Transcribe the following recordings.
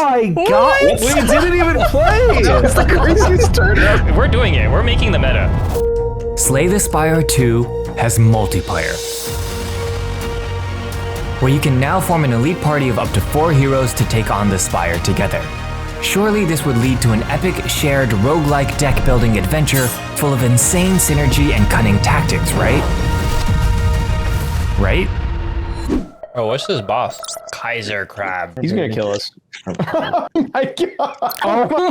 my god! What? We didn't even play! It's the craziest turn ever. We're doing it. We're making the meta. Slay the Spire 2 has multiplayer, where you can now form an elite party of up to 4 heroes to take on the Spire together. Surely this would lead to an epic shared roguelike deck building adventure full of insane synergy and cunning tactics, right? Right? Oh, what's this boss? Kaiser Crab. He's gonna kill us. Oh my god! Oh my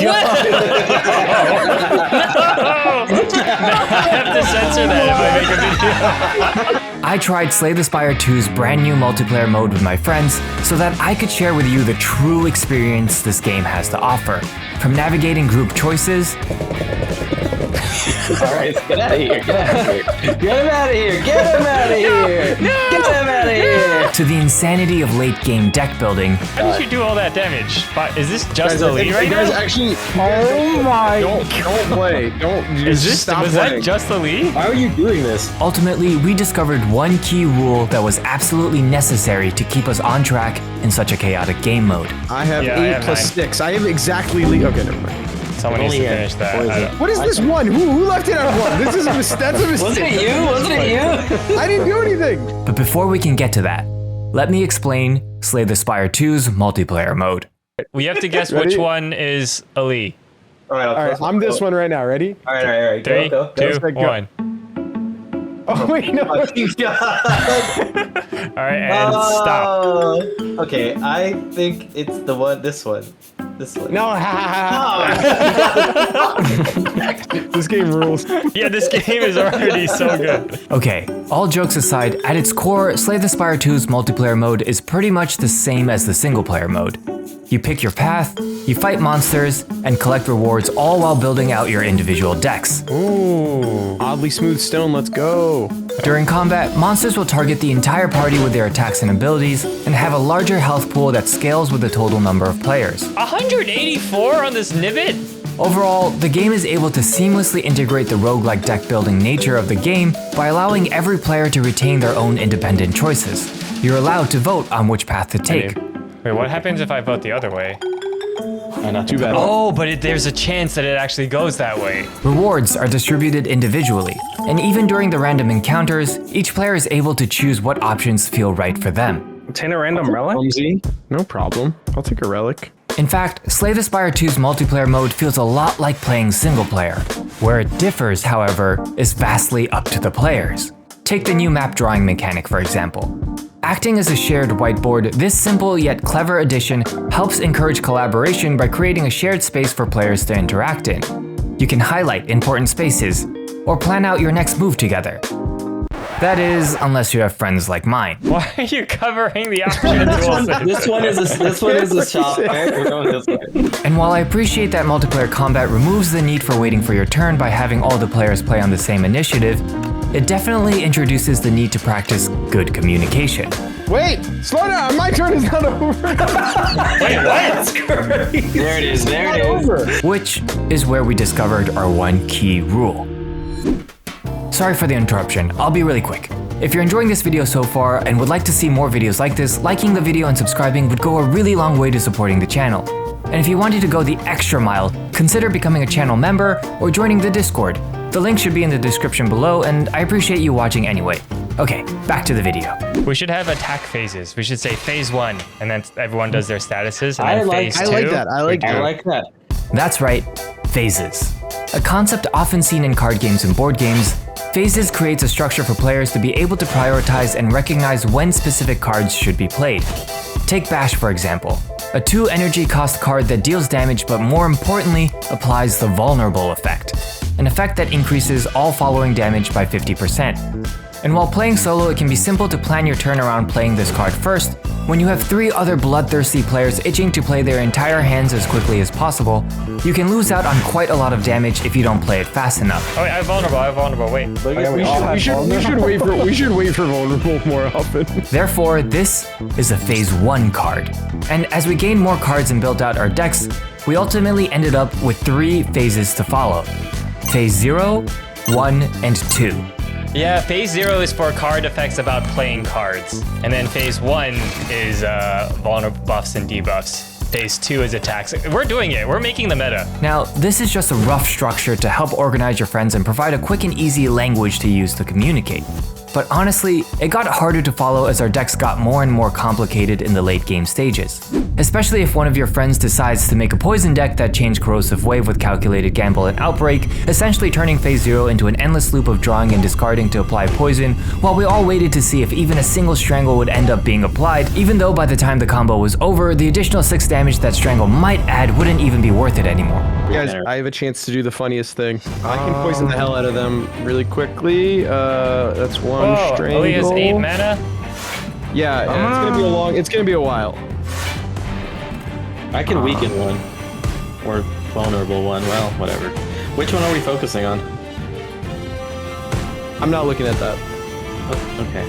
god! I have to censor that if I make a video. I tried Slay the Spire 2's brand new multiplayer mode with my friends so that I could share with you the true experience this game has to offer. From navigating group choices, Alright, get out of here, get out of here. Get him out of here, get him out of here! Get him out of here! to the insanity of late game deck building. How did you do all that damage? But is this just Guys, the lead right guys, now? actually, oh my! Don't play. Don't. Is this stop was playing. that just the lead? Why are you doing this? Ultimately, we discovered one key rule that was absolutely necessary to keep us on track in such a chaotic game mode. I have Yeah, I 8 have plus 9. 6. I have exactly. Okay, never mind. Someone needs to finish that. I don't- What is this one? Who left it on one? This is a mistake. That's a mistake. Wasn't it you? Wasn't it you? I didn't do anything. But before we can get to that, let me explain Slay the Spire 2's multiplayer mode. We have to guess Ready? which one is Ali. Alright, All right, I'm this one right now. Ready? Alright. 3, Go. 2, Go. 1. Oh wait, no. Oh, All right, and stop. Okay, I think it's the one. This one. No. This game rules. Yeah, this game is already so good. Okay, all jokes aside, at its core, Slay the Spire 2's multiplayer mode is pretty much the same as the single player mode. You pick your path, you fight monsters, and collect rewards all while building out your individual decks. Ooh, oddly smooth stone. Let's go. During combat, monsters will target the entire party with their attacks and abilities, and have a larger health pool that scales with the total number of players. 184 on this Nibbit? Overall, the game is able to seamlessly integrate the roguelike deck building nature of the game by allowing every player to retain their own independent choices. You're allowed to vote on which path to take. Wait, what happens if I vote the other way? Not too bad. Oh, but there's a chance that it actually goes that way. Rewards are distributed individually, and even during the random encounters, each player is able to choose what options feel right for them. Obtain a random relic? No problem. I'll take a relic. In fact, Slay the Spire 2's multiplayer mode feels a lot like playing single player. Where it differs, however, is vastly up to the players. Take the new map drawing mechanic, for example. Acting as a shared whiteboard, this simple yet clever addition helps encourage collaboration by creating a shared space for players to interact in. You can highlight important spaces, or plan out your next move together. That is, unless you have friends like mine. Why are you covering the options? This one is a shop. Right? We're going this way. And while I appreciate that multiplayer combat removes the need for waiting for your turn by having all the players play on the same initiative, it definitely introduces the need to practice good communication. Wait, slow down. My turn is not over. Wait, what? There it is. There it is. over. Which is where we discovered our one key rule. Sorry for the interruption, I'll be really quick. If you're enjoying this video so far and would like to see more videos like this, liking the video and subscribing would go a really long way to supporting the channel. And if you wanted to go the extra mile, consider becoming a channel member or joining the Discord. The link should be in the description below, and I appreciate you watching anyway. Okay, back to the video. We should have attack phases. We should say phase 1, and then everyone does their statuses, and then phase 2. I like that. I like that. That's right, phases. A concept often seen in card games and board games, phases creates a structure for players to be able to prioritize and recognize when specific cards should be played. Take Bash for example, a 2 energy cost card that deals damage but more importantly applies the vulnerable effect, an effect that increases all following damage by 50%. And while playing solo, it can be simple to plan your turn around playing this card first. When you have 3 other bloodthirsty players itching to play their entire hands as quickly as possible, you can lose out on quite a lot of damage if you don't play it fast enough. Oh, wait, I have vulnerable, wait. We should wait for vulnerable more often. Therefore, this is a phase 1 card. And as we gained more cards and built out our decks, we ultimately ended up with 3 phases to follow. Phase 0, 1, and 2. Yeah, phase 0 is for card effects about playing cards. And then phase 1 is vulnerable buffs and debuffs. phase 2 is attacks. We're doing it. We're making the meta. Now, this is just a rough structure to help organize your friends and provide a quick and easy language to use to communicate. But honestly, it got harder to follow as our decks got more and more complicated in the late game stages. Especially if one of your friends decides to make a poison deck that changed Corrosive Wave with Calculated Gamble and Outbreak, essentially turning phase 0 into an endless loop of drawing and discarding to apply poison, while we all waited to see if even a single Strangle would end up being applied, even though by the time the combo was over, the additional 6 damage that Strangle might add wouldn't even be worth it anymore. Guys, I have a chance to do the funniest thing. I can poison the hell out of them really quickly. That's one Strangle. Only has 8 mana? Yeah, it's gonna be a while. I can weaken one. Or vulnerable one. Well, whatever. Which one are we focusing on? I'm not looking at that. Oh, okay.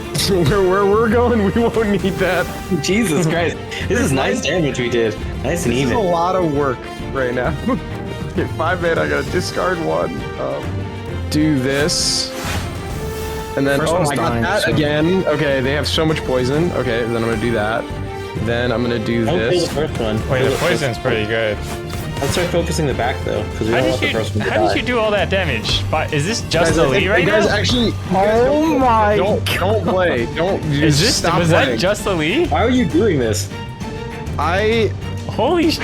Where we're going, we won't need that. Jesus Christ. This is nice damage we did. Nice and This is even. a lot of work right now. Okay, 5 mana, I gotta discard one. Do this. And then, First one's I got dying, that so- again. Okay, they have so much poison. Okay, then I'm gonna do that. Then I'm gonna do Don't kill this. the first one. Wait, the poison's pretty good. Let's start focusing the back though, because we How don't want the did first you one to how die. did you do all that damage? But is this just the lead right guys now? actually. Oh my Don't play. Don't. Is this stop was playing. that just the lead? Why are you doing this? Holy sh!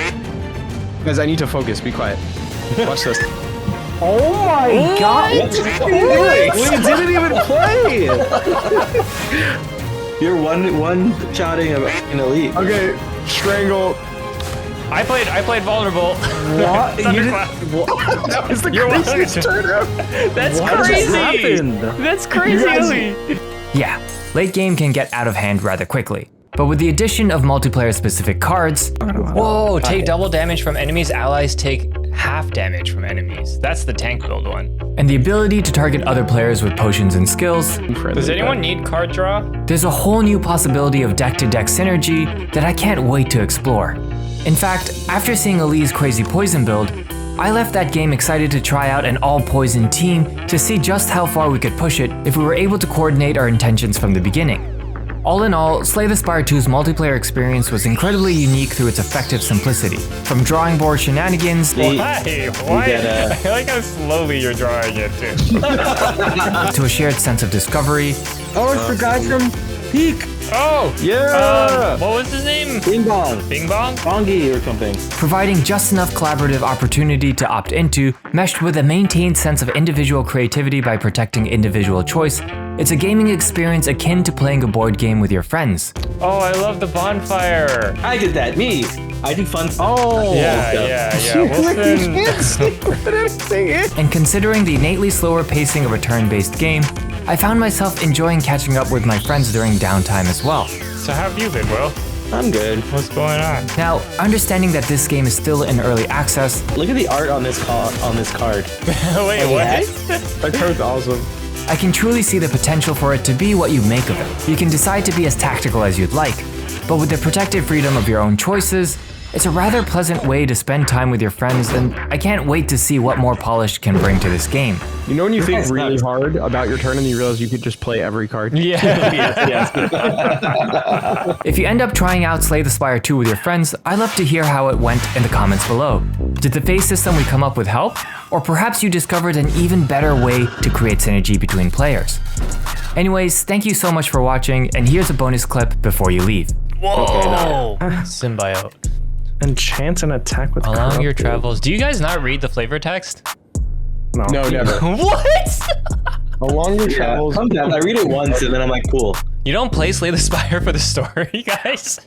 Guys, I need to focus. Be quiet. Watch this. Oh my god! We didn't even play. You're one-shotting an elite. Okay, Strangle. I played vulnerable. What? You didn't- That was the You're craziest welcome. turnout. That's What just crazy. happened? That's crazy. Ellie. Yeah, late game can get out of hand rather quickly. But with the addition of multiplayer specific cards, Whoa! Take double damage from enemies. Allies take half damage from enemies. That's the tank build one. and the ability to target other players with potions and skills, Does anyone need card draw? there's a whole new possibility of deck-to-deck synergy that I can't wait to explore. In fact, after seeing Ali's crazy poison build, I left that game excited to try out an all-poison team to see just how far we could push it if we were able to coordinate our intentions from the beginning. All in all, Slay the Spire 2's multiplayer experience was incredibly unique through its effective simplicity. From drawing board shenanigans Why? get a- I like how slowly you're drawing it too. to a shared sense of discovery, Oh, it's the guy from Peak. Oh! Yeah. What was his name? Bing bong. Bing Bong? Bongi or something. providing just enough collaborative opportunity to opt into, meshed with a maintained sense of individual creativity by protecting individual choice. It's a gaming experience akin to playing a board game with your friends. Oh, I love the bonfire. I did that. Me. I do fun stuff. Oh. Yeah. Wilson. And considering the innately slower pacing of a turn-based game, I found myself enjoying catching up with my friends during downtime as well. So how have you been, Will? I'm good. What's going on? Now, understanding that this game is still in early access, Look at the art on this card. Wait, what? That card's awesome. I can truly see the potential for it to be what you make of it. You can decide to be as tactical as you'd like, but with the protected freedom of your own choices, it's a rather pleasant way to spend time with your friends, and I can't wait to see what more polish can bring to this game. You know when you think Yes, really nice. hard about your turn and you realize you could just play every card? Yeah. Yes. If you end up trying out Slay the Spire 2 with your friends, I'd love to hear how it went in the comments below. Did the phase system we come up with help? Or perhaps you discovered an even better way to create synergy between players? Anyways, thank you so much for watching, and here's a bonus clip before you leave. Whoa. Symbiote. Enchant an attack with Along your corrupted. travels. Do you guys not read the flavor text? No, never. What? Along your travels. Sometimes I read it once and then I'm like, cool. You don't play Slay the Spire for the story, guys?